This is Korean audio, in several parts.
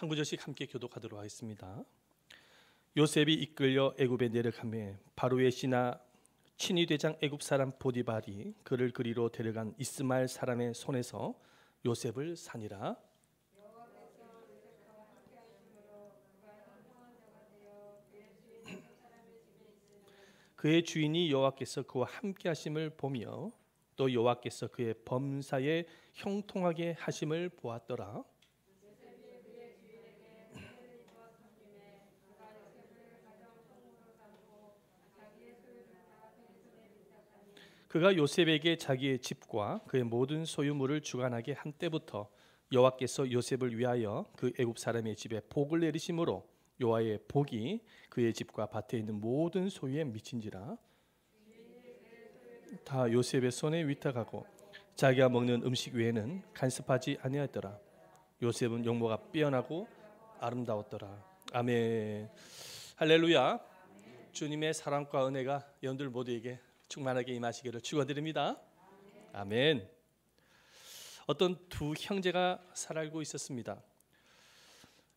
한 구절씩 함께 교독하도록 하겠습니다. 요셉이 이끌려 애굽에 내려가매 바로의 신하 친위대장 애굽 사람 보디발이 그를 그리로 데려간 이스마엘 사람의 손에서 요셉을 사니라. 그의 주인이 여호와께서 그와 함께 하심을 보며 또 여호와께서 그의 범사에 형통하게 하심을 보았더라. 그가 요셉에게 자기의 집과 그의 모든 소유물을 주관하게 한 때부터 여호와께서 요셉을 위하여 그 애굽 사람의 집에 복을 내리심으로 여호와의 복이 그의 집과 밭에 있는 모든 소유에 미친지라. 다 요셉의 손에 위탁하고 자기가 먹는 음식 외에는 간섭하지 아니하였더라. 요셉은 용모가 빼어나고 아름다웠더라. 아멘. 할렐루야. 주님의 사랑과 은혜가 여러분들 모두에게 충만하게 임하시기를 축원드립니다. 아멘. 어떤 두 형제가 살고 있었습니다.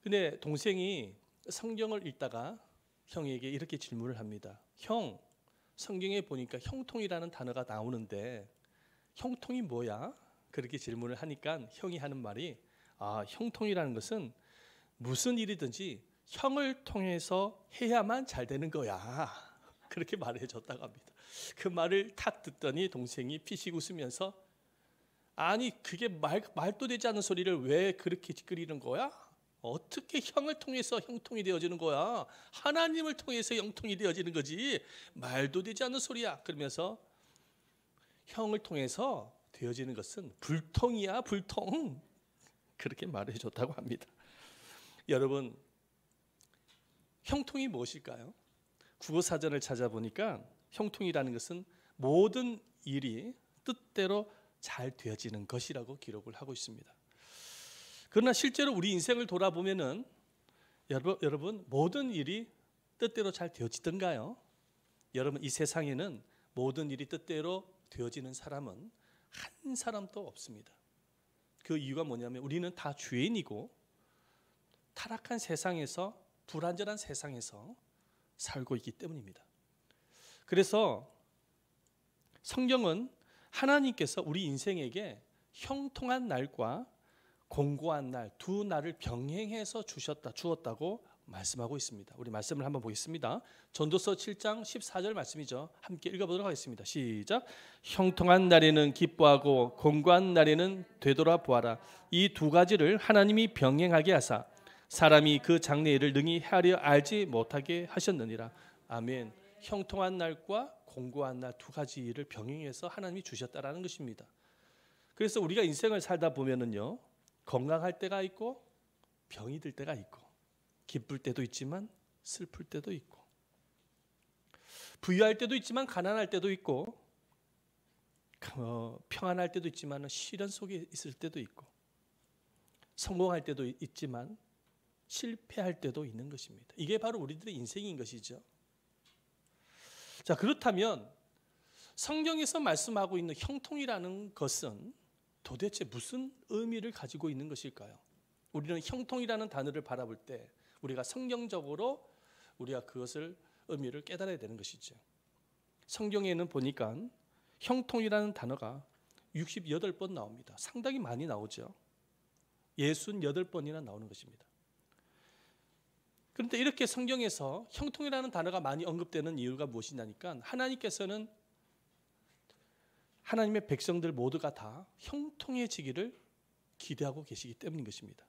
근데 동생이 성경을 읽다가 형에게 이렇게 질문을 합니다. 형, 성경에 보니까 형통이라는 단어가 나오는데 형통이 뭐야? 그렇게 질문을 하니까 형이 하는 말이 형통이라는 것은 무슨 일이든지 형을 통해서 해야만 잘 되는 거야. 그렇게 말해 줬다고 합니다. 그 말을 탁 듣더니 동생이 피식 웃으면서 아니 그게 말도 되지 않는 소리를 왜 그렇게 찌끄리는 거야? 어떻게 형을 통해서 형통이 되어지는 거야? 하나님을 통해서 형통이 되어지는 거지 말도 되지 않는 소리야. 그러면서 형을 통해서 되어지는 것은 불통이야, 불통. 그렇게 말해 줬다고 합니다. 여러분, 형통이 무엇일까요? 국어사전을 찾아보니까 형통이라는 것은 모든 일이 뜻대로 잘 되어지는 것이라고 기록을 하고 있습니다. 그러나 실제로 우리 인생을 돌아보면은 여러분 모든 일이 뜻대로 잘 되어지던가요? 여러분 이 세상에는 모든 일이 뜻대로 되어지는 사람은 한 사람도 없습니다. 그 이유가 뭐냐면 우리는 다 죄인이고 타락한 세상에서 불완전한 세상에서 살고 있기 때문입니다. 그래서 성경은 하나님께서 우리 인생에게 형통한 날과 공고한 날 두 날을 병행해서 주었다고 말씀하고 있습니다. 우리 말씀을 한번 보겠습니다. 전도서 7장 14절 말씀이죠. 함께 읽어보도록 하겠습니다. 시작. 형통한 날에는 기뻐하고 공고한 날에는 되돌아보아라. 이 두 가지를 하나님이 병행하게 하사 사람이 그 장래일을 능히 헤아려 알지 못하게 하셨느니라. 아멘. 형통한 날과 공고한 날 두 가지를 병행해서 하나님이 주셨다라는 것입니다. 그래서 우리가 인생을 살다 보면은요, 건강할 때가 있고 병이 들 때가 있고 기쁠 때도 있지만 슬플 때도 있고 부유할 때도 있지만 가난할 때도 있고 평안할 때도 있지만 시련 속에 있을 때도 있고 성공할 때도 있지만 실패할 때도 있는 것입니다. 이게 바로 우리들의 인생인 것이죠. 자, 그렇다면 성경에서 말씀하고 있는 형통이라는 것은 도대체 무슨 의미를 가지고 있는 것일까요? 우리는 형통이라는 단어를 바라볼 때 우리가 성경적으로 우리가 그것을 의미를 깨달아야 되는 것이죠. 성경에는 보니까 형통이라는 단어가 68번 나옵니다. 상당히 많이 나오죠. 68번이나 나오는 것입니다. 그런데 이렇게 성경에서 형통이라는 단어가 많이 언급되는 이유가 무엇이냐니까 하나님께서는 하나님의 백성들 모두가 다 형통해지기를 기대하고 계시기 때문인 것입니다.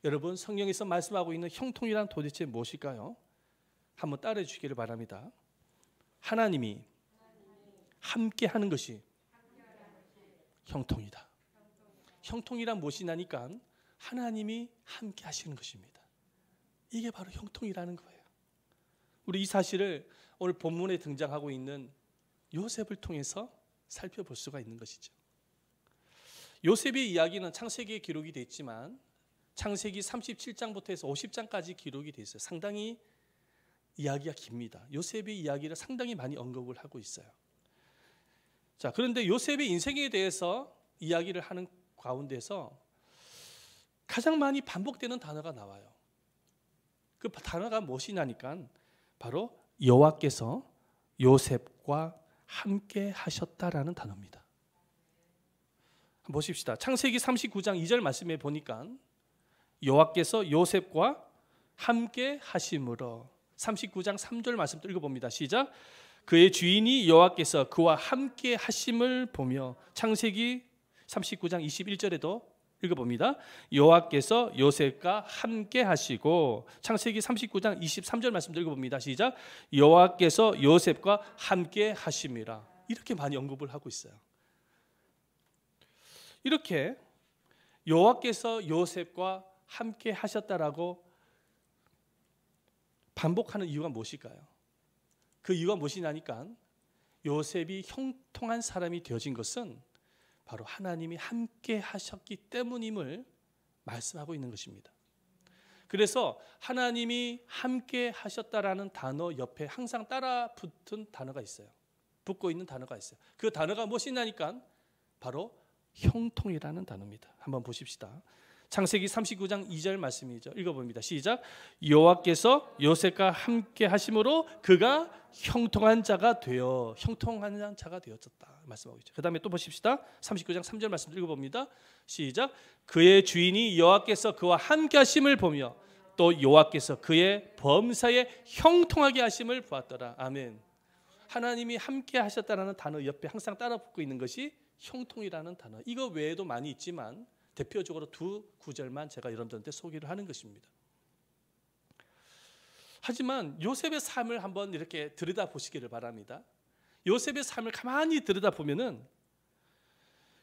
여러분 성경에서 말씀하고 있는 형통이란 도대체 무엇일까요? 한번 따라해 주시기를 바랍니다. 하나님이 함께 하는 것이 형통이다. 형통이란 무엇이냐니까 하나님이 함께 하시는 것입니다. 이게 바로 형통이라는 거예요. 우리 이 사실을 오늘 본문에 등장하고 있는 요셉을 통해서 살펴볼 수가 있는 것이죠. 요셉의 이야기는 창세기에 기록이 되어 있지만 창세기 37장부터 해서 50장까지 기록이 되어 있어요. 상당히 이야기가 깁니다. 요셉의 이야기를 상당히 많이 언급을 하고 있어요. 자, 그런데 요셉의 인생에 대해서 이야기를 하는 가운데서 가장 많이 반복되는 단어가 나와요. 그 단어가 무엇이냐니까 바로 여호와께서 요셉과 함께 하셨다라는 단어입니다. 한번 보십시다. 창세기 39장 2절 말씀에 보니까 여호와께서 요셉과 함께 하심으로 39장 3절 말씀 또 읽어봅니다. 시작. 그의 주인이 여호와께서 그와 함께 하심을 보며 창세기 39장 21절에도 읽어봅니다. 여호와께서 요셉과 함께 하시고 창세기 39장 23절 말씀도 읽어봅니다. 시작. 여호와께서 요셉과 함께 하심이라. 이렇게 많이 언급을 하고 있어요. 이렇게 여호와께서 요셉과 함께 하셨다라고 반복하는 이유가 무엇일까요? 그 이유가 무엇이냐니까 요셉이 형통한 사람이 되어진 것은 바로 하나님이 함께 하셨기 때문임을 말씀하고 있는 것입니다. 그래서 하나님이 함께 하셨다라는 단어 옆에 항상 따라 붙은 단어가 있어요. 붙고 있는 단어가 있어요. 그 단어가 무엇이냐니까 바로 형통이라는 단어입니다. 한번 보십시다. 창세기 39장 2절 말씀이죠. 읽어봅니다. 시작. 여호와께서 요셉과 함께 하심으로 그가 형통한 자가 되어졌다 말씀하고 있죠. 그 다음에 또 보십시다. 39장 3절 말씀 읽어봅니다. 시작. 그의 주인이 여호와께서 그와 함께 하심을 보며 또 여호와께서 그의 범사에 형통하게 하심을 보았더라. 아멘. 하나님이 함께 하셨다라는 단어 옆에 항상 따라 붙고 있는 것이 형통이라는 단어. 이거 외에도 많이 있지만 대표적으로 두 구절만 제가 여러분들한테 소개를 하는 것입니다. 하지만 요셉의 삶을 한번 이렇게 들여다보시기를 바랍니다. 요셉의 삶을 가만히 들여다보면은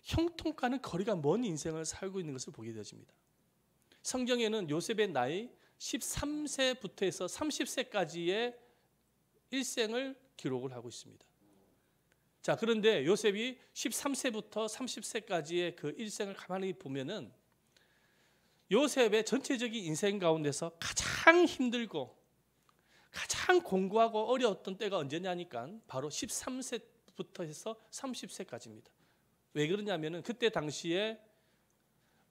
형통과는 거리가 먼 인생을 살고 있는 것을 보게 되어집니다. 성경에는 요셉의 나이 13세부터 해서 30세까지의 일생을 기록을 하고 있습니다. 자, 그런데 요셉이 13세부터 30세까지의 그 일생을 가만히 보면은 요셉의 전체적인 인생 가운데서 가장 힘들고 가장 공고하고 어려웠던 때가 언제냐니까 바로 13세부터 해서 30세까지입니다. 왜 그러냐면은 그때 당시에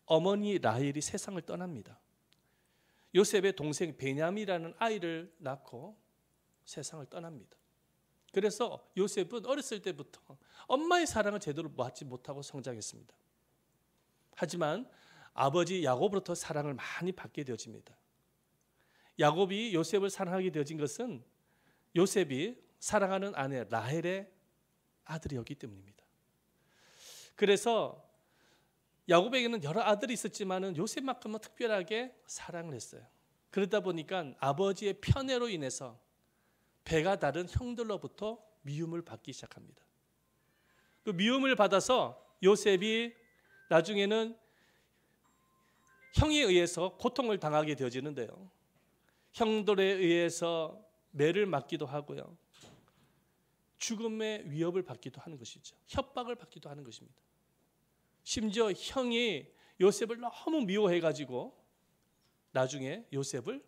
어머니 라헬이 세상을 떠납니다. 요셉의 동생 베냐민이라는 아이를 낳고 세상을 떠납니다. 그래서 요셉은 어렸을 때부터 엄마의 사랑을 제대로 받지 못하고 성장했습니다. 하지만 아버지 야곱으로부터 사랑을 많이 받게 되어집니다. 야곱이 요셉을 사랑하게 되어진 것은 요셉이 사랑하는 아내 라헬의 아들이었기 때문입니다. 그래서 야곱에게는 여러 아들이 있었지만은 요셉만큼은 특별하게 사랑을 했어요. 그러다 보니까 아버지의 편애로 인해서 배가 다른 형들로부터 미움을 받기 시작합니다. 그 미움을 받아서 요셉이 나중에는 형에 의해서 고통을 당하게 되어지는데요. 형들에 의해서 매를 맞기도 하고요. 죽음의 위협을 받기도 하는 것이죠. 협박을 받기도 하는 것입니다. 심지어 형이 요셉을 너무 미워해가지고 나중에 요셉을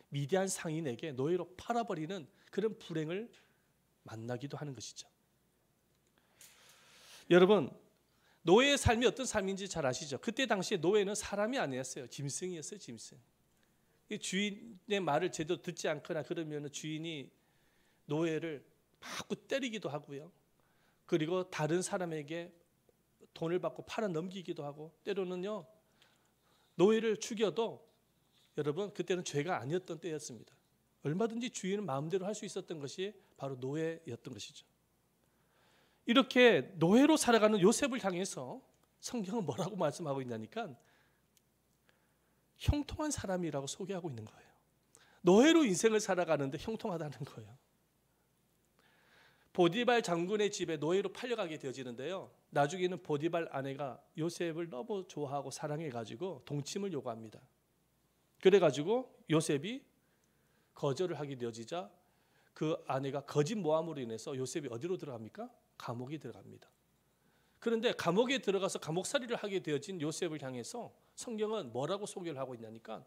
미디안 상인에게 노예로 팔아버리는 그런 불행을 만나기도 하는 것이죠. 여러분, 노예의 삶이 어떤 삶인지 잘 아시죠? 그때 당시에 노예는 사람이 아니었어요. 짐승이었어요. 짐승. 주인의 말을 제대로 듣지 않거나 그러면 주인이 노예를 마구 때리기도 하고요. 그리고 다른 사람에게 돈을 받고 팔아 넘기기도 하고 때로는요 노예를 죽여도 여러분 그때는 죄가 아니었던 때였습니다. 얼마든지 주인은 마음대로 할 수 있었던 것이 바로 노예였던 것이죠. 이렇게 노예로 살아가는 요셉을 향해서 성경은 뭐라고 말씀하고 있냐니까 형통한 사람이라고 소개하고 있는 거예요. 노예로 인생을 살아가는데 형통하다는 거예요. 보디발 장군의 집에 노예로 팔려가게 되어지는데요. 나중에는 보디발 아내가 요셉을 너무 좋아하고 사랑해가지고 동침을 요구합니다. 그래가지고 요셉이 거절을 하게 되어지자 그 아내가 거짓 모함으로 인해서 요셉이 어디로 들어갑니까? 감옥에 들어갑니다. 그런데 감옥에 들어가서 감옥살이를 하게 되어진 요셉을 향해서 성경은 뭐라고 소개를 하고 있냐니까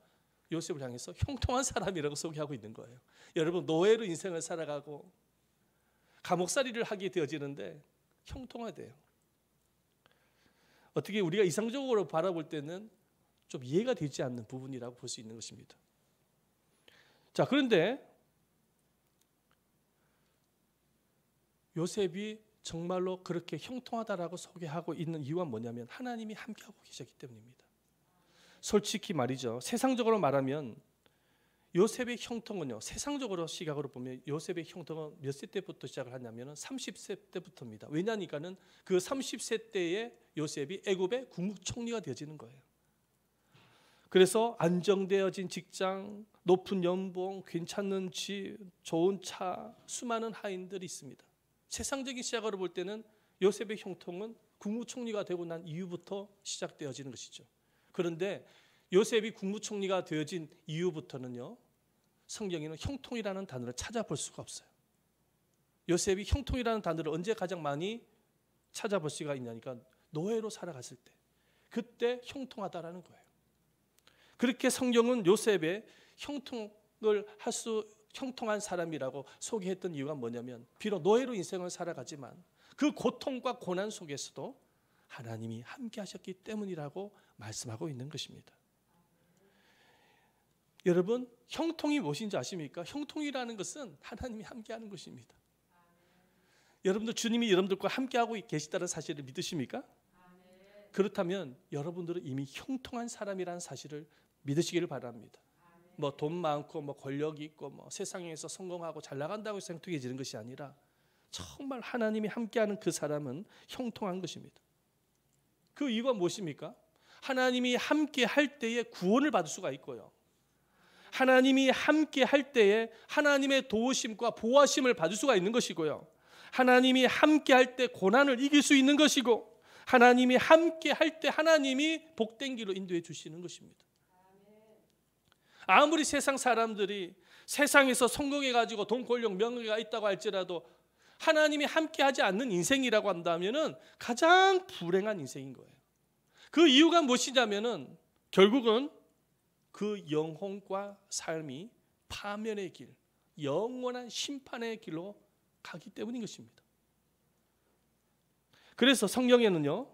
요셉을 향해서 형통한 사람이라고 소개하고 있는 거예요. 여러분 노예로 인생을 살아가고 감옥살이를 하게 되어지는데 형통하대요. 어떻게 우리가 이상적으로 바라볼 때는 좀 이해가 되지 않는 부분이라고 볼 수 있는 것입니다. 자, 그런데 요셉이 정말로 그렇게 형통하다라고 소개하고 있는 이유가 뭐냐면 하나님이 함께하고 계셨기 때문입니다. 솔직히 말이죠. 세상적으로 말하면 요셉의 형통은요, 세상적으로 시각으로 보면 요셉의 형통은 몇 세 때부터 시작을 하냐면 30세 때부터입니다. 왜냐니까는 그 30세 때에 요셉이 애굽의 국무총리가 되어지는 거예요. 그래서 안정되어진 직장, 높은 연봉, 괜찮은 집, 좋은 차, 수많은 하인들이 있습니다. 세상적인 시각으로 볼 때는 요셉의 형통은 국무총리가 되고 난 이후부터 시작되어지는 것이죠. 그런데 요셉이 국무총리가 되어진 이후부터는요, 성경에는 형통이라는 단어를 찾아볼 수가 없어요. 요셉이 형통이라는 단어를 언제 가장 많이 찾아볼 수가 있냐니까 노예로 살아갔을 때, 그때 형통하다라는 거예요. 그렇게 성경은 요셉의 형통한 사람이라고 소개했던 이유가 뭐냐면 비록 노예로 인생을 살아가지만 그 고통과 고난 속에서도 하나님이 함께 하셨기 때문이라고 말씀하고 있는 것입니다. 여러분, 형통이 무엇인지 아십니까? 형통이라는 것은 하나님이 함께하는 것입니다. 여러분들 주님이 여러분들과 함께하고 계시다는 사실을 믿으십니까? 그렇다면 여러분들은 이미 형통한 사람이라는 사실을 믿으시기를 바랍니다. 뭐 돈 많고 뭐 권력이 있고 뭐 세상에서 성공하고 잘 나간다고 해서 형통해지는 것이 아니라 정말 하나님이 함께하는 그 사람은 형통한 것입니다. 그 이유가 무엇입니까? 하나님이 함께 할 때에 구원을 받을 수가 있고요. 하나님이 함께 할 때에 하나님의 도우심과 보호하심을 받을 수가 있는 것이고요. 하나님이 함께 할 때 고난을 이길 수 있는 것이고 하나님이 함께 할 때 하나님이 복된 길로 인도해 주시는 것입니다. 아무리 세상 사람들이 세상에서 성공해가지고 돈, 권력, 명예가 있다고 할지라도 하나님이 함께하지 않는 인생이라고 한다면은 가장 불행한 인생인 거예요. 그 이유가 무엇이냐면은 결국은 그 영혼과 삶이 파멸의 길, 영원한 심판의 길로 가기 때문인 것입니다. 그래서 성경에는요,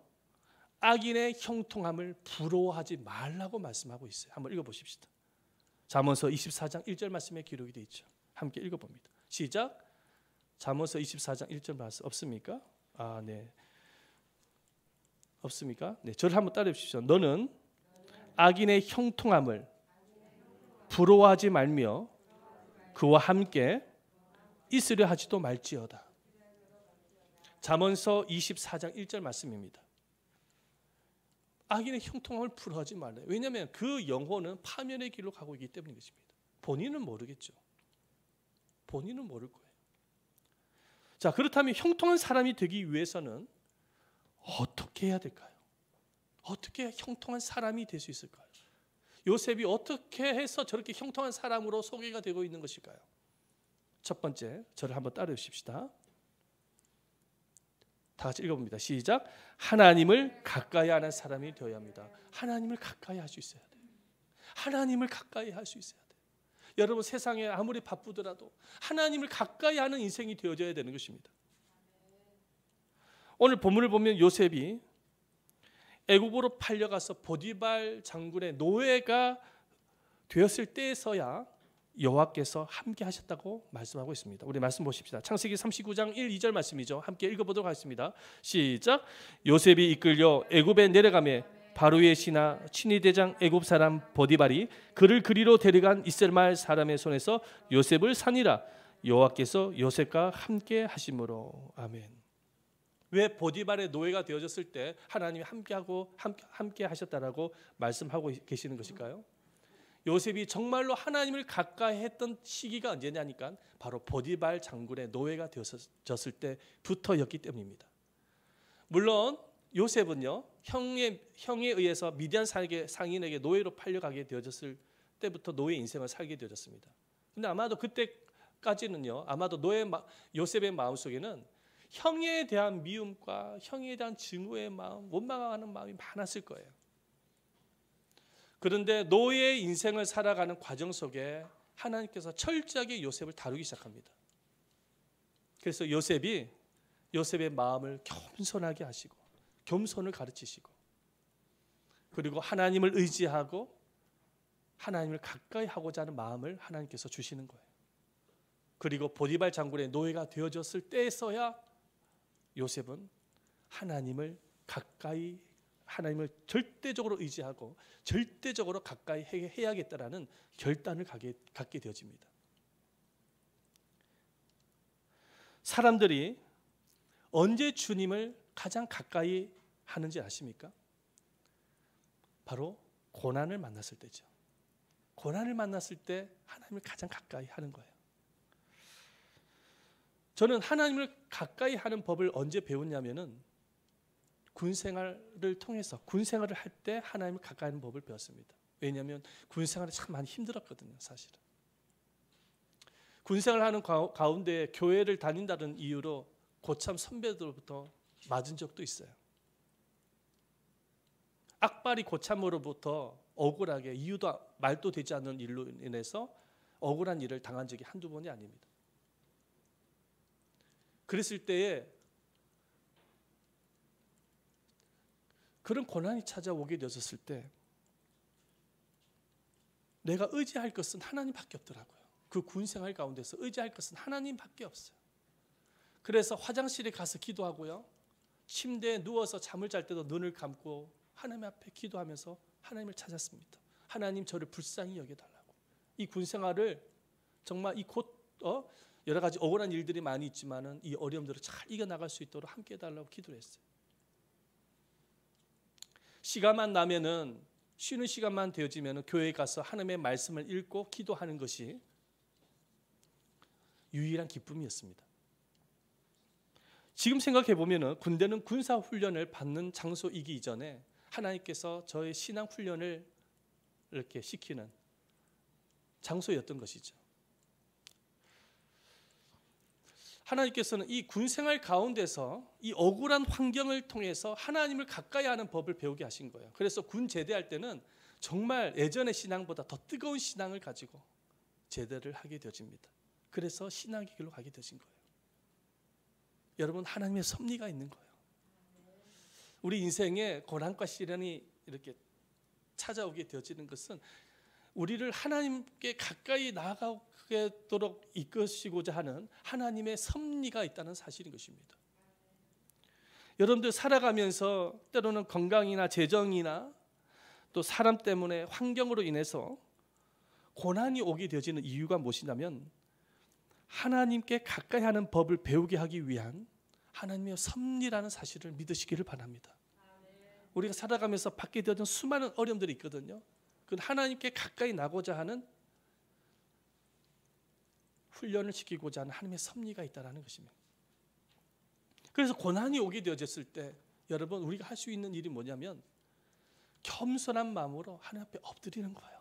악인의 형통함을 부러워하지 말라고 말씀하고 있어요. 한번 읽어보십시다. 잠언서 24장 1절 말씀에 기록이 되어 있죠. 함께 읽어봅니다. 시작. 잠언서 24장 1절 말씀 없습니까? 네. 없습니까? 네, 저를 한번 따라해 주십시오. 너는 악인의 형통함을 부러워하지 말며 그와 함께 있으려 하지도 말지어다. 잠언서 24장 1절 말씀입니다. 악인의 형통함을 부러워하지 말래요. 왜냐하면 그 영혼은 파멸의 길로 가고 있기 때문인 것입니다. 본인은 모르겠죠. 본인은 모를 거예요. 자, 그렇다면 형통한 사람이 되기 위해서는 어떻게 해야 될까요? 어떻게 해야 형통한 사람이 될 수 있을까요? 요셉이 어떻게 해서 저렇게 형통한 사람으로 소개가 되고 있는 것일까요? 첫 번째, 저를 한번 따라해 주십시다. 다 같이 읽어봅니다. 시작. 하나님을 가까이 하는 사람이 되어야 합니다. 하나님을 가까이 할 수 있어야 돼요. 하나님을 가까이 할 수 있어야 돼요. 여러분, 세상에 아무리 바쁘더라도 하나님을 가까이 하는 인생이 되어져야 되는 것입니다. 오늘 본문을 보면 요셉이 애굽으로 팔려가서 보디발 장군의 노예가 되었을 때에서야 여호와께서 함께 하셨다고 말씀하고 있습니다. 우리 말씀 보십시다. 창세기 39장 1, 2절 말씀이죠. 함께 읽어보도록 하겠습니다. 시작. 요셉이 이끌려 애굽에 내려가매 바로의 신하 친위 대장 애굽 사람 보디발이 그를 그리로 데려간 이스라엘 사람의 손에서 요셉을 산이라. 여호와께서 요셉과 함께 하심으로. 아멘. 왜 보디발의 노예가 되어졌을 때 하나님이 함께 하셨다라고 말씀하고 계시는 것일까요? 요셉이 정말로 하나님을 가까이 했던 시기가 언제냐니까 바로 보디발 장군의 노예가 되어졌을 때부터였기 때문입니다. 물론 요셉은요, 형에 의해서 미디안 상인에게 노예로 팔려가게 되어졌을 때부터 노예 인생을 살게 되어졌습니다. 근데 아마도 그때까지는요, 아마도 요셉의 마음속에는 형에 대한 미움과 형에 대한 증오의 마음, 원망하는 마음이 많았을 거예요. 그런데 노예의 인생을 살아가는 과정 속에 하나님께서 철저하게 요셉을 다루기 시작합니다. 그래서 요셉의 마음을 겸손하게 하시고 겸손을 가르치시고 그리고 하나님을 의지하고 하나님을 가까이 하고자 하는 마음을 하나님께서 주시는 거예요. 그리고 보디발 장군의 노예가 되어졌을 때에서야 요셉은 하나님을 절대적으로 의지하고 절대적으로 가까이 해야겠다라는 결단을 갖게 되어집니다. 사람들이 언제 주님을 가장 가까이 하는지 아십니까? 바로 고난을 만났을 때죠. 고난을 만났을 때 하나님을 가장 가까이 하는 거예요. 저는 하나님을 가까이 하는 법을 언제 배웠냐면은 군생활을 통해서 군생활을 할 때 하나님을 가까이 하는 법을 배웠습니다. 왜냐하면 군생활이 참 많이 힘들었거든요, 사실은. 군생활을 하는 가운데 교회를 다닌다는 이유로 고참 선배들로부터 맞은 적도 있어요. 악바리 고참으로부터 억울하게 이유도 말도 되지 않는 일로 인해서 억울한 일을 당한 적이 한두 번이 아닙니다. 그랬을 때에 그런 고난이 찾아오게 되었을 때 내가 의지할 것은 하나님밖에 없더라고요. 그 군생활 가운데서 의지할 것은 하나님밖에 없어요. 그래서 화장실에 가서 기도하고요. 침대에 누워서 잠을 잘 때도 눈을 감고 하나님 앞에 기도하면서 하나님을 찾았습니다. 하나님 저를 불쌍히 여겨달라고. 이 군생활을 정말 여러 가지 억울한 일들이 많이 있지만은 이 어려움들을 잘 이겨나갈 수 있도록 함께 해달라고 기도를 했어요. 시간만 나면은 쉬는 시간만 되어지면은 교회에 가서 하나님의 말씀을 읽고 기도하는 것이 유일한 기쁨이었습니다. 지금 생각해 보면은 군대는 군사 훈련을 받는 장소이기 이전에 하나님께서 저의 신앙 훈련을 이렇게 시키는 장소였던 것이죠. 하나님께서는 이 군생활 가운데서 이 억울한 환경을 통해서 하나님을 가까이 하는 법을 배우게 하신 거예요. 그래서 군 제대할 때는 정말 예전의 신앙보다 더 뜨거운 신앙을 가지고 제대를 하게 되어집니다. 그래서 신앙의 길로 가게 되신 거예요. 여러분, 하나님의 섭리가 있는 거예요. 우리 인생에 고난과 시련이 이렇게 찾아오게 되어지는 것은 우리를 하나님께 가까이 나아가도록 이끄시고자 하는 하나님의 섭리가 있다는 사실인 것입니다. 여러분들 살아가면서 때로는 건강이나 재정이나 또 사람 때문에 환경으로 인해서 고난이 오게 되어지는 이유가 무엇이냐면 하나님께 가까이 하는 법을 배우게 하기 위한 하나님의 섭리라는 사실을 믿으시기를 바랍니다. 우리가 살아가면서 받게 되어진 수많은 어려움들이 있거든요. 그건 하나님께 가까이 나고자 하는 훈련을 시키고자 하는 하나님의 섭리가 있다는 것입니다. 그래서 고난이 오게 되어졌을 때 여러분, 우리가 할 수 있는 일이 뭐냐면 겸손한 마음으로 하나님 앞에 엎드리는 거예요.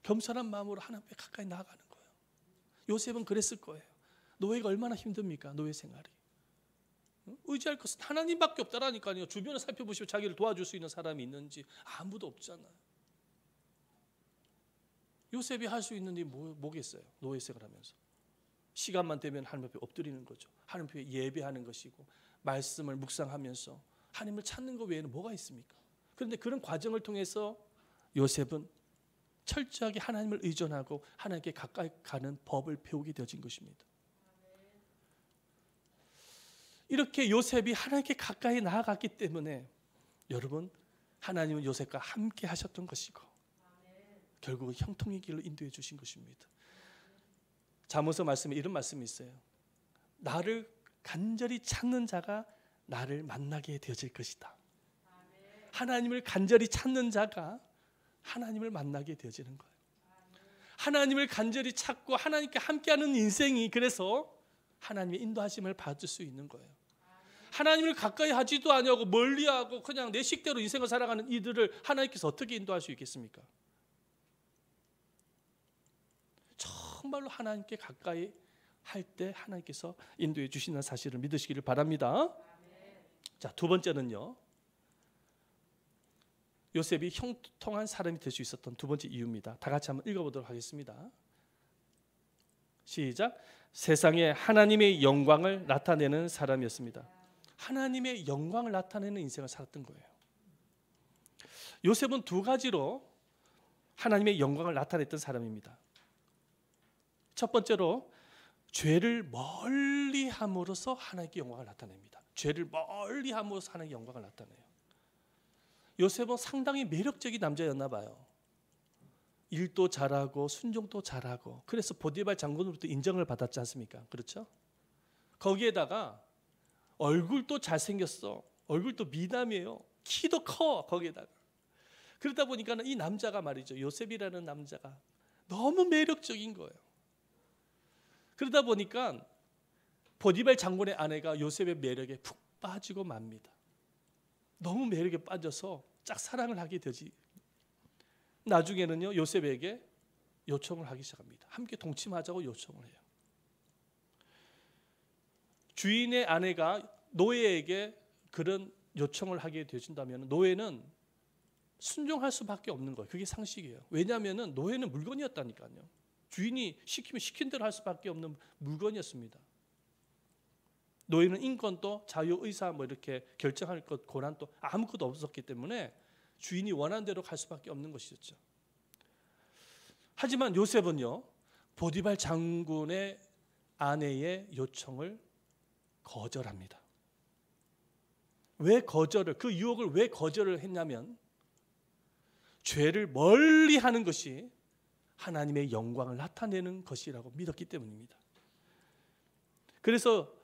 겸손한 마음으로 하나님 앞에 가까이 나아가는 거예요. 요셉은 그랬을 거예요. 노예가 얼마나 힘듭니까? 노예 생활이. 의지할 것은 하나님밖에 없다라니까요. 주변을 살펴보시고 자기를 도와줄 수 있는 사람이 있는지 아무도 없잖아요. 요셉이 할 수 있는 일이 뭐겠어요? 노예 생활하면서 시간만 되면 하나님 앞에 엎드리는 거죠. 하나님 앞에 예배하는 것이고 말씀을 묵상하면서 하나님을 찾는 것 외에는 뭐가 있습니까? 그런데 그런 과정을 통해서 요셉은 철저하게 하나님을 의존하고 하나님께 가까이 가는 법을 배우게 되어진 것입니다. 이렇게 요셉이 하나님께 가까이 나아갔기 때문에 여러분, 하나님은 요셉과 함께 하셨던 것이고 결국은 형통의 길로 인도해 주신 것입니다. 잠언서 말씀에 이런 말씀이 있어요. 나를 간절히 찾는 자가 나를 만나게 되어질 것이다. 하나님을 간절히 찾는 자가 하나님을 만나게 되어지는 거예요. 하나님을 간절히 찾고 하나님께 함께하는 인생이 그래서 하나님의 인도하심을 받을 수 있는 거예요. 하나님을 가까이 하지도 아니하고 멀리하고 그냥 내 식대로 인생을 살아가는 이들을 하나님께서 어떻게 인도할 수 있겠습니까? 정말로 하나님께 가까이 할 때 하나님께서 인도해 주시는 사실을 믿으시기를 바랍니다. 자, 두 번째는요. 요셉이 형통한 사람이 될 수 있었던 두 번째 이유입니다. 다 같이 한번 읽어보도록 하겠습니다. 시작. 세상에 하나님의 영광을 나타내는 사람이었습니다. 하나님의 영광을 나타내는 인생을 살았던 거예요. 요셉은 두 가지로 하나님의 영광을 나타냈던 사람입니다. 첫 번째로 죄를 멀리 함으로써 하나님께 영광을 나타냅니다. 죄를 멀리 함으로써 하나님의 영광을 나타내요. 요셉은 상당히 매력적인 남자였나 봐요. 일도 잘하고 순종도 잘하고, 그래서 보디발 장군으로부터 인정을 받았지 않습니까? 그렇죠? 거기에다가 얼굴도 잘생겼어. 얼굴도 미남이에요. 키도 커. 거기에다가. 그러다 보니까 이 남자가 말이죠, 요셉이라는 남자가 너무 매력적인 거예요. 그러다 보니까 보디발 장군의 아내가 요셉의 매력에 푹 빠지고 맙니다. 너무 매력에 빠져서 짝사랑을 하게 되지. 나중에는요, 요셉에게 요청을 하기 시작합니다. 함께 동침하자고 요청을 해요. 주인의 아내가 노예에게 그런 요청을 하게 되신다면 노예는 순종할 수밖에 없는 거예요. 그게 상식이에요. 왜냐하면 노예는 물건이었다니까요. 주인이 시키면 시킨 대로 할 수밖에 없는 물건이었습니다. 노예는 인권도 자유의사 뭐 이렇게 결정할 것 권한도 아무것도 없었기 때문에 주인이 원하는 대로 갈 수밖에 없는 것이었죠. 하지만 요셉은요, 보디발 장군의 아내의 요청을 거절합니다. 왜 거절을, 그 유혹을 왜 거절을 했냐면 죄를 멀리 하는 것이 하나님의 영광을 나타내는 것이라고 믿었기 때문입니다. 그래서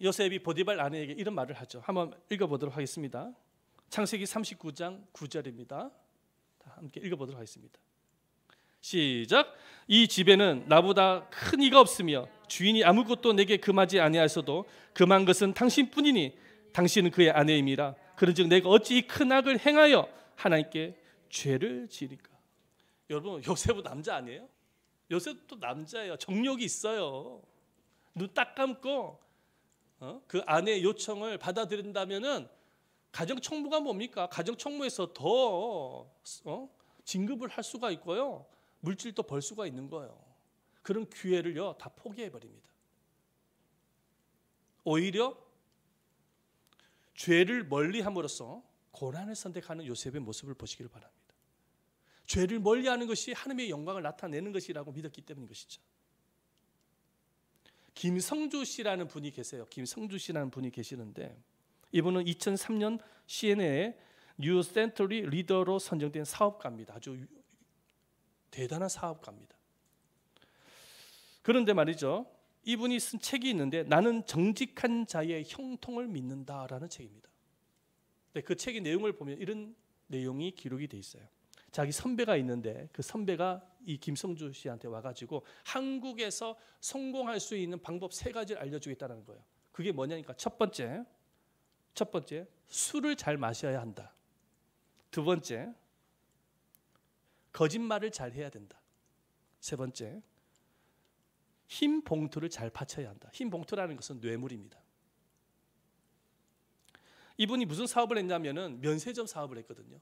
요셉이 보디발 아내에게 이런 말을 하죠. 한번 읽어보도록 하겠습니다. 창세기 39장 9절입니다. 함께 읽어보도록 하겠습니다. 시작. 이 집에는 나보다 큰 이가 없으며 주인이 아무것도 내게 금하지 아니하여서도 금한 것은 당신뿐이니 당신은 그의 아내임이라. 그런즉 내가 어찌 이 큰 악을 행하여 하나님께 죄를 지으리까. 여러분, 요셉은 남자 아니에요? 요셉도 남자예요. 정욕이 있어요. 눈 딱 감고 그 아내의 요청을 받아들인다면은 가정총무가 뭡니까? 가정총무에서 더 진급을 할 수가 있고요, 물질도 벌 수가 있는 거예요. 그런 기회를요 다 포기해 버립니다. 오히려 죄를 멀리함으로써 고난을 선택하는 요셉의 모습을 보시기를 바랍니다. 죄를 멀리하는 것이 하나님의 영광을 나타내는 것이라고 믿었기 때문인 것이죠. 김성주 씨라는 분이 계세요. 김성주 씨라는 분이 계시는데 이분은 2003년 CNN의 뉴 센터리 리더로 선정된 사업가입니다. 아주 대단한 사업가입니다. 그런데 말이죠, 이분이 쓴 책이 있는데 나는 정직한 자의 형통을 믿는다라는 책입니다. 그 책의 내용을 보면 이런 내용이 기록이 돼 있어요. 자기 선배가 있는데 그 선배가 이 김성주 씨한테 와가지고 한국에서 성공할 수 있는 방법 3가지를 알려주겠다는 거예요. 그게 뭐냐니까 첫 번째 술을 잘 마셔야 한다. 두 번째, 거짓말을 잘 해야 된다. 세 번째, 흰 봉투를 잘 받쳐야 한다. 흰 봉투라는 것은 뇌물입니다. 이분이 무슨 사업을 했냐면은 면세점 사업을 했거든요.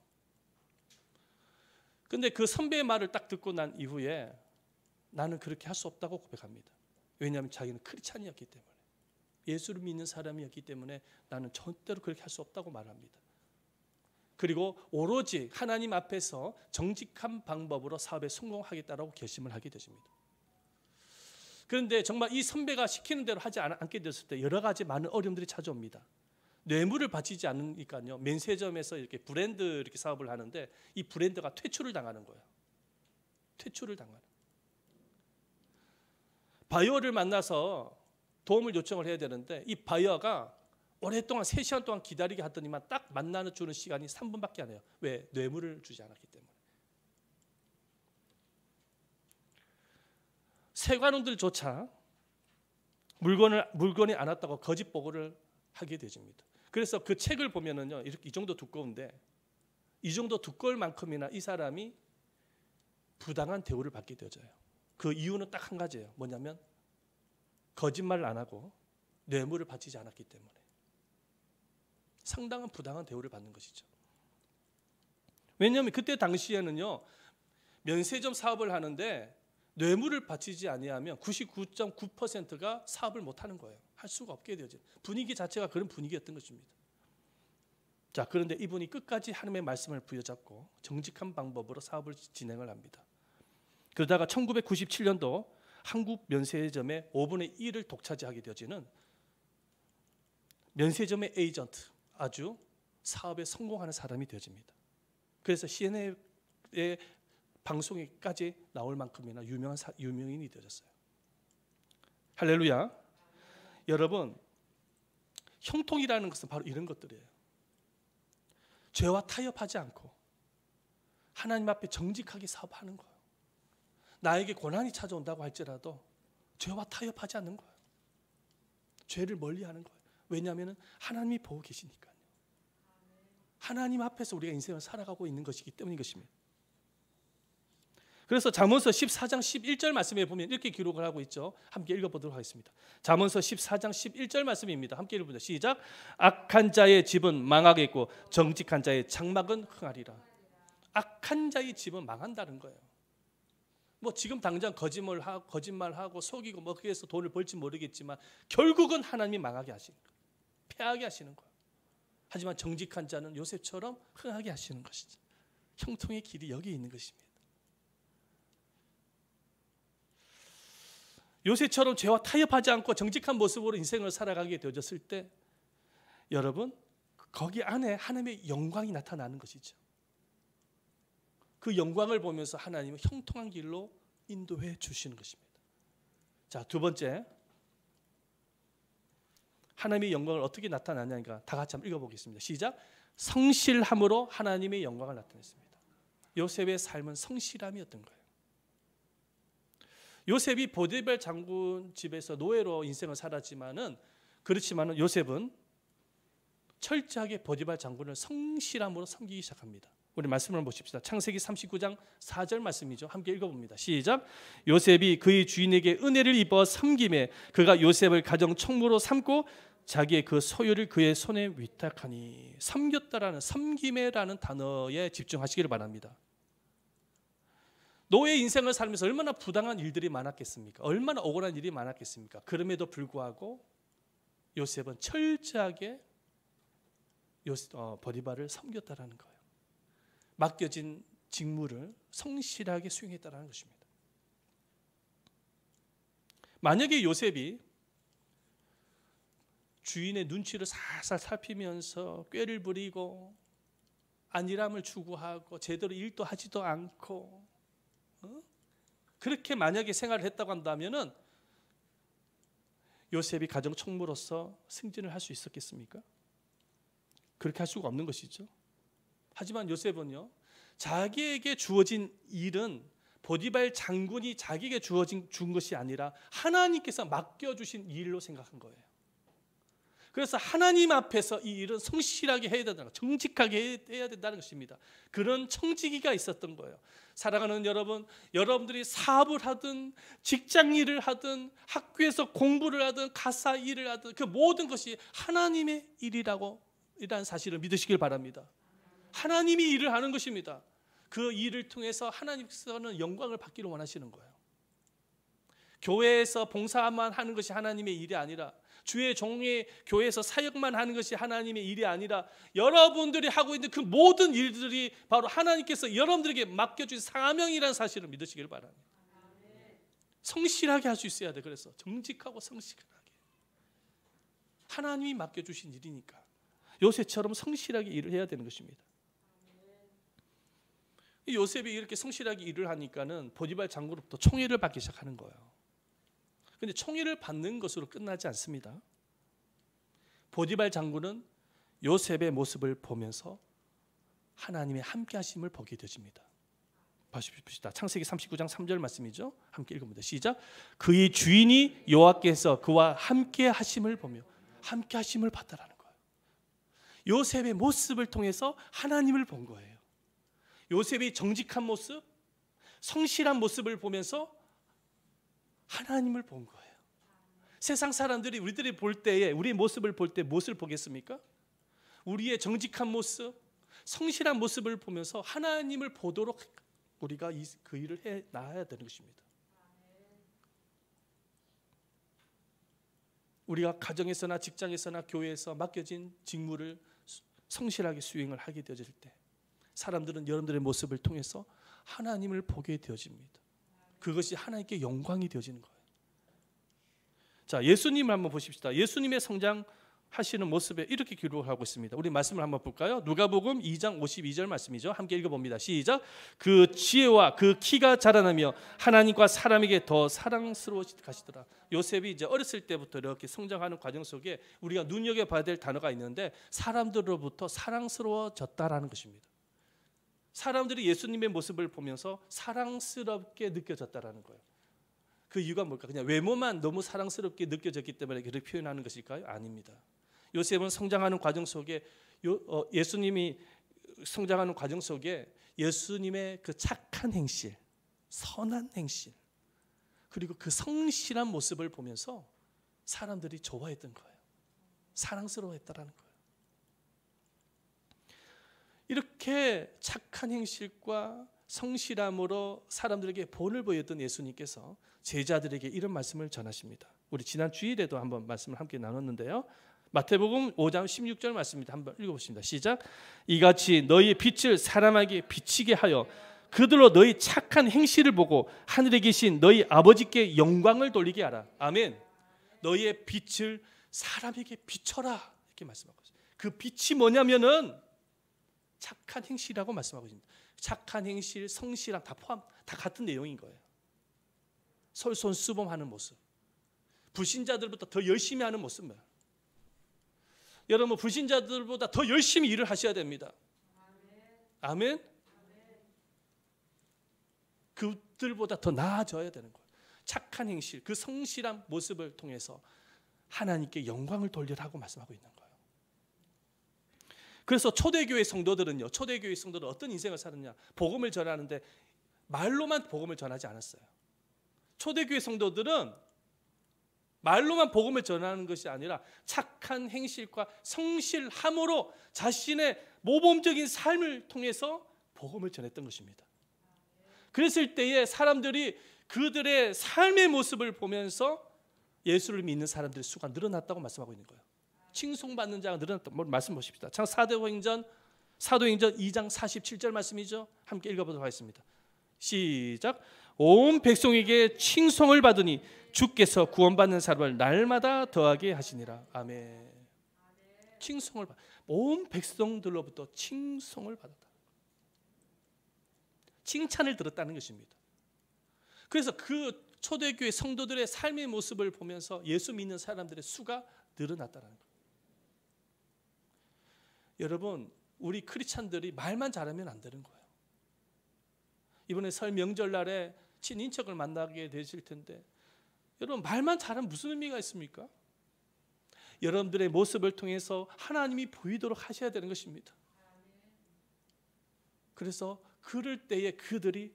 근데 그 선배의 말을 딱 듣고 난 이후에 나는 그렇게 할 수 없다고 고백합니다. 왜냐하면 자기는 크리스찬이었기 때문에, 예수를 믿는 사람이었기 때문에 나는 절대로 그렇게 할 수 없다고 말합니다. 그리고 오로지 하나님 앞에서 정직한 방법으로 사업에 성공하겠다라고 결심을 하게 되십니다. 그런데 정말 이 선배가 시키는 대로 하지 않게 됐을 때 여러 가지 많은 어려움들이 찾아옵니다. 뇌물을 바치지 않으니까요, 면세점에서 이렇게 브랜드 이렇게 사업을 하는데 이 브랜드가 퇴출을 당하는 거예요. 퇴출을 당하는. 바이어를 만나서 도움을 요청을 해야 되는데 이 바이어가 오랫동안 3시간 동안 기다리게 하더니만 딱 만나는 주는 시간이 3분밖에 안 해요. 왜? 뇌물을 주지 않았기 때문에. 세관원들조차 물건이 안 왔다고 거짓 보고를 하게 되집니다. 그래서 그 책을 보면은요, 이렇게 이 정도 두꺼운데 이 정도 두꺼울 만큼이나 이 사람이 부당한 대우를 받게 되어져요. 그 이유는 딱 한 가지예요. 뭐냐면 거짓말을 안 하고 뇌물을 바치지 않았기 때문에 상당한 부당한 대우를 받는 것이죠. 왜냐하면 그때 당시에는요, 면세점 사업을 하는데 뇌물을 바치지 아니하면 99.9%가 사업을 못하는 거예요. 할 수가 없게 되죠. 분위기 자체가 그런 분위기였던 것입니다. 자, 그런데 이분이 끝까지 하나님의 말씀을 부여잡고 정직한 방법으로 사업을 진행을 합니다. 그러다가 1997년도 한국 면세점의 5분의 1을 독차지하게 되어지는 면세점의 에이전트, 아주 사업에 성공하는 사람이 되어집니다. 그래서 CNN의 방송에까지 나올 만큼이나 유명한 유명인이 되어졌어요. 할렐루야. 여러분, 형통이라는 것은 바로 이런 것들이에요. 죄와 타협하지 않고 하나님 앞에 정직하게 사업하는 거예요. 나에게 고난이 찾아온다고 할지라도 죄와 타협하지 않는 거예요. 죄를 멀리하는 거예요. 왜냐하면 하나님이 보고 계시니까요. 하나님 앞에서 우리가 인생을 살아가고 있는 것이기 때문인 것입니다. 그래서 잠언서 14장 11절 말씀에 보면 이렇게 기록을 하고 있죠. 함께 읽어보도록 하겠습니다. 잠언서 14장 11절 말씀입니다. 함께 읽어보죠. 시작. 악한 자의 집은 망하겠고 정직한 자의 장막은 흥하리라. 악한 자의 집은 망한다는 거예요. 뭐 지금 당장 거짓말하고 속이고 뭐 그래서 돈을 벌지 모르겠지만 결국은 하나님이 망하게 하시는 거예요. 패하게 하시는 거예요. 하지만 정직한 자는 요셉처럼 흥하게 하시는 것이죠. 형통의 길이 여기 있는 것입니다. 요셉처럼 죄와 타협하지 않고 정직한 모습으로 인생을 살아가게 되어졌을 때 여러분, 거기 안에 하나님의 영광이 나타나는 것이죠. 그 영광을 보면서 하나님은 형통한 길로 인도해 주시는 것입니다. 자, 두 번째, 하나님의 영광을 어떻게 나타나냐니까 다 같이 한번 읽어보겠습니다. 시작. 성실함으로 하나님의 영광을 나타냈습니다. 요셉의 삶은 성실함이었던 거예요. 요셉이 보디발 장군 집에서 노예로 인생을 살았지만은 그렇지만은 요셉은 철저하게 보디발 장군을 성실함으로 섬기기 시작합니다. 우리 말씀을 보십시다. 창세기 39장 4절 말씀이죠. 함께 읽어봅니다. 시작. 요셉이 그의 주인에게 은혜를 입어 섬김에 그가 요셉을 가정 총무로 삼고 자기의 그 소유를 그의 손에 위탁하니. 섬겼다라는 섬김에라는 단어에 집중하시기를 바랍니다. 노예 인생을 살면서 얼마나 부당한 일들이 많았겠습니까? 얼마나 억울한 일이 많았겠습니까? 그럼에도 불구하고 요셉은 철저하게 보디발을 섬겼다라는 거예요. 맡겨진 직무를 성실하게 수행했다라는 것입니다. 만약에 요셉이 주인의 눈치를 살살 살피면서 꾀를 부리고 안일함을 추구하고 제대로 일도 하지도 않고 그렇게 만약에 생활을 했다고 한다면은 요셉이 가정 총무로서 승진을 할 수 있었겠습니까? 그렇게 할 수가 없는 것이죠. 하지만 요셉은요, 자기에게 주어진 일은 보디발 장군이 자기에게 준 것이 아니라 하나님께서 맡겨주신 일로 생각한 거예요. 그래서 하나님 앞에서 이 일은 성실하게 해야 된다는 것, 정직하게 해야 된다는 것입니다. 그런 청지기가 있었던 거예요. 사랑하는 여러분, 여러분들이 사업을 하든 직장 일을 하든 학교에서 공부를 하든 가사 일을 하든 그 모든 것이 하나님의 일이라는 사실을 믿으시길 바랍니다. 하나님이 일을 하는 것입니다. 그 일을 통해서 하나님께서는 영광을 받기를 원하시는 거예요. 교회에서 봉사만 하는 것이 하나님의 일이 아니라 주의 종의 교회에서 사역만 하는 것이 하나님의 일이 아니라 여러분들이 하고 있는 그 모든 일들이 바로 하나님께서 여러분들에게 맡겨준 사명이라는 사실을 믿으시길 바랍니다. 성실하게 할 수 있어야 돼. 그래서 정직하고 성실하게 하나님이 맡겨주신 일이니까 요셉처럼 성실하게 일을 해야 되는 것입니다. 요셉이 이렇게 성실하게 일을 하니까는 보디발 장군으로부터 총애를 받기 시작하는 거예요. 그런데 총애를 받는 것으로 끝나지 않습니다. 보디발 장군은 요셉의 모습을 보면서 하나님의 함께하심을 보게 되집니다. 보십시다. 창세기 39장 3절 말씀이죠. 함께 읽어봅니다. 시작. 그의 주인이 여호와께서 그와 함께하심을 보며 함께하심을 봤다라는 거예요. 요셉의 모습을 통해서 하나님을 본 거예요. 요셉이 정직한 모습, 성실한 모습을 보면서 하나님을 본 거예요. 세상 사람들이 우리들이 볼 때에 우리의 모습을 볼 때 무엇을 보겠습니까? 우리의 정직한 모습, 성실한 모습을 보면서 하나님을 보도록 우리가 그 일을 해 나가야 되는 것입니다. 우리가 가정에서나 직장에서나 교회에서 맡겨진 직무를 성실하게 수행을 하게 되어질 때 사람들은 여러분들의 모습을 통해서 하나님을 보게 되어집니다. 그것이 하나님께 영광이 되어지는 거예요. 자, 예수님을 한번 보십시다. 예수님의 성장하시는 모습에 이렇게 기록하고 있습니다. 우리 말씀을 한번 볼까요? 누가복음 2장 52절 말씀이죠. 함께 읽어봅니다. 시작. 그 지혜와 그 키가 자라나며 하나님과 사람에게 더 사랑스러워지시더라. 요셉이 이제 어렸을 때부터 이렇게 성장하는 과정 속에 우리가 눈여겨봐야 될 단어가 있는데 사람들로부터 사랑스러워졌다라는 것입니다. 사람들이 예수님의 모습을 보면서 사랑스럽게 느껴졌다라는 거예요. 그 이유가 뭘까? 그냥 외모만 너무 사랑스럽게 느껴졌기 때문에 그렇게 표현하는 것일까요? 아닙니다. 요셉은 성장하는 과정 속에 예수님이 성장하는 과정 속에 예수님의 그 착한 행실, 선한 행실, 그리고 그 성실한 모습을 보면서 사람들이 좋아했던 거예요. 사랑스러워했다라는 거예요. 이렇게 착한 행실과 성실함으로 사람들에게 본을 보였던 예수님께서 제자들에게 이런 말씀을 전하십니다. 우리 지난 주일에도 한번 말씀을 함께 나눴는데요. 마태복음 5장 16절 말씀입니다. 한번 읽어보십니다. 시작. 이같이 너희의 빛을 사람에게 비치게 하여 그들로 너희 착한 행실을 보고 하늘에 계신 너희 아버지께 영광을 돌리게 하라. 아멘. 너희의 빛을 사람에게 비춰라. 이렇게 말씀하고 있어요. 그 빛이 뭐냐면은 착한 행실이라고 말씀하고 있습니다. 착한 행실, 성실함 다 다 같은 내용인 거예요. 솔선수범하는 모습. 불신자들보다 더 열심히 하는 모습. 여러분 불신자들보다 더 열심히 일을 하셔야 됩니다. 아멘. 그들보다 더 나아져야 되는 거예요. 착한 행실, 그 성실한 모습을 통해서 하나님께 영광을 돌리라고 말씀하고 있는 거예요. 그래서 초대교회 성도들은요, 초대교회 성도들은 어떤 인생을 살았냐? 복음을 전하는데 말로만 복음을 전하지 않았어요. 초대교회 성도들은 말로만 복음을 전하는 것이 아니라 착한 행실과 성실함으로 자신의 모범적인 삶을 통해서 복음을 전했던 것입니다. 그랬을 때에 사람들이 그들의 삶의 모습을 보면서 예수를 믿는 사람들의 수가 늘어났다고 말씀하고 있는 거예요. 칭송받는 자가 늘어났다고 말씀 보십시다. 참 사도행전 2장 47절 말씀이죠. 함께 읽어보도록 하겠습니다. 시작. 온 백성에게 칭송을 받으니 주께서 구원받는 사람을 날마다 더하게 하시니라. 아멘. 칭송을 받. 온 백성들로부터 칭송을 받았다. 칭찬을 들었다는 것입니다. 그래서 그 초대교회 성도들의 삶의 모습을 보면서 예수 믿는 사람들의 수가 늘어났다는 거예요. 여러분, 우리 크리스찬들이 말만 잘하면 안 되는 거예요. 이번에 설 명절날에 친인척을 만나게 되실 텐데 여러분 말만 잘하면 무슨 의미가 있습니까? 여러분들의 모습을 통해서 하나님이 보이도록 하셔야 되는 것입니다. 그래서 그럴 때에 그들이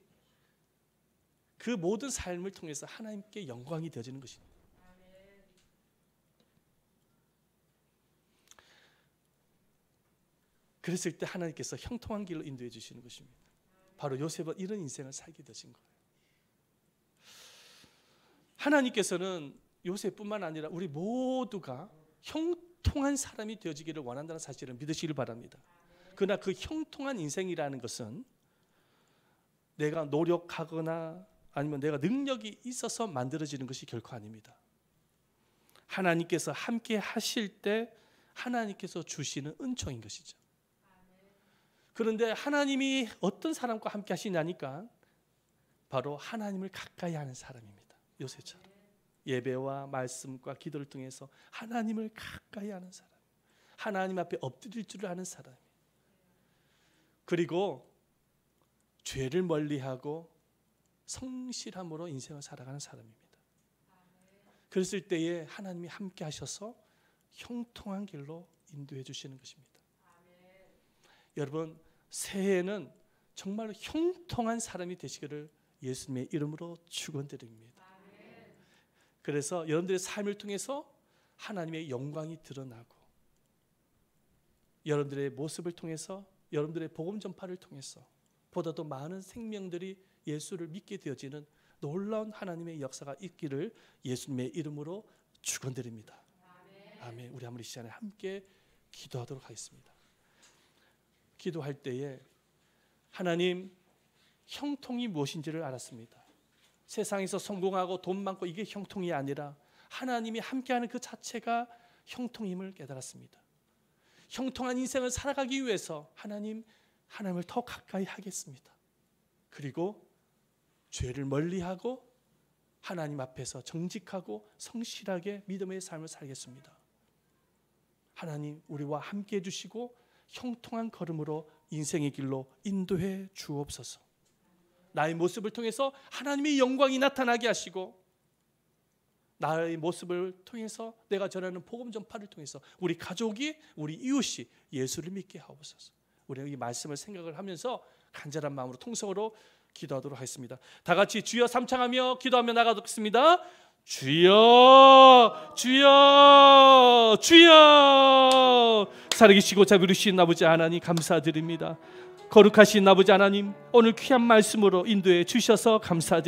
그 모든 삶을 통해서 하나님께 영광이 되어지는 것입니다. 그랬을 때 하나님께서 형통한 길로 인도해 주시는 것입니다. 바로 요셉은 이런 인생을 살게 되신 거예요. 하나님께서는 요셉뿐만 아니라 우리 모두가 형통한 사람이 되어지기를 원한다는 사실을 믿으시길 바랍니다. 그러나 그 형통한 인생이라는 것은 내가 노력하거나 아니면 내가 능력이 있어서 만들어지는 것이 결코 아닙니다. 하나님께서 함께 하실 때 하나님께서 주시는 은총인 것이죠. 그런데 하나님이 어떤 사람과 함께 하시냐니까 바로 하나님을 가까이 하는 사람입니다. 요셉처럼 예배와 말씀과 기도를 통해서 하나님을 가까이 하는 사람, 하나님 앞에 엎드릴 줄 아는 사람, 그리고 죄를 멀리하고 성실함으로 인생을 살아가는 사람입니다. 그랬을 때에 하나님이 함께 하셔서 형통한 길로 인도해 주시는 것입니다. 여러분, 새해에는 정말 형통한 사람이 되시기를 예수님의 이름으로 축원드립니다. 그래서 여러분들의 삶을 통해서 하나님의 영광이 드러나고 여러분들의 모습을 통해서 여러분들의 복음 전파를 통해서 보다도 많은 생명들이 예수를 믿게 되어지는 놀라운 하나님의 역사가 있기를 예수님의 이름으로 축원드립니다. 아멘. 우리 한번 이 시간에 함께 기도하도록 하겠습니다. 기도할 때에 하나님, 형통이 무엇인지를 알았습니다. 세상에서 성공하고 돈 많고 이게 형통이 아니라 하나님이 함께하는 그 자체가 형통임을 깨달았습니다. 형통한 인생을 살아가기 위해서 하나님을 더 가까이 하겠습니다. 그리고 죄를 멀리하고 하나님 앞에서 정직하고 성실하게 믿음의 삶을 살겠습니다. 하나님, 우리와 함께 해주시고 형통한 걸음으로 인생의 길로 인도해 주옵소서. 나의 모습을 통해서 하나님의 영광이 나타나게 하시고, 나의 모습을 통해서 내가 전하는 복음 전파를 통해서 우리 가족이, 우리 이웃이 예수를 믿게 하옵소서. 우리가 이 말씀을 생각을 하면서 간절한 마음으로 통성으로 기도하도록 하겠습니다. 다 같이 주여 삼창하며 기도하며 나가겠습니다. 주여, 주여, 주여. 살아계시고 자비로우신 아버지 하나님, 감사드립니다. 거룩하신 아버지 하나님, 오늘 귀한 말씀으로 인도해 주셔서 감사드립니다.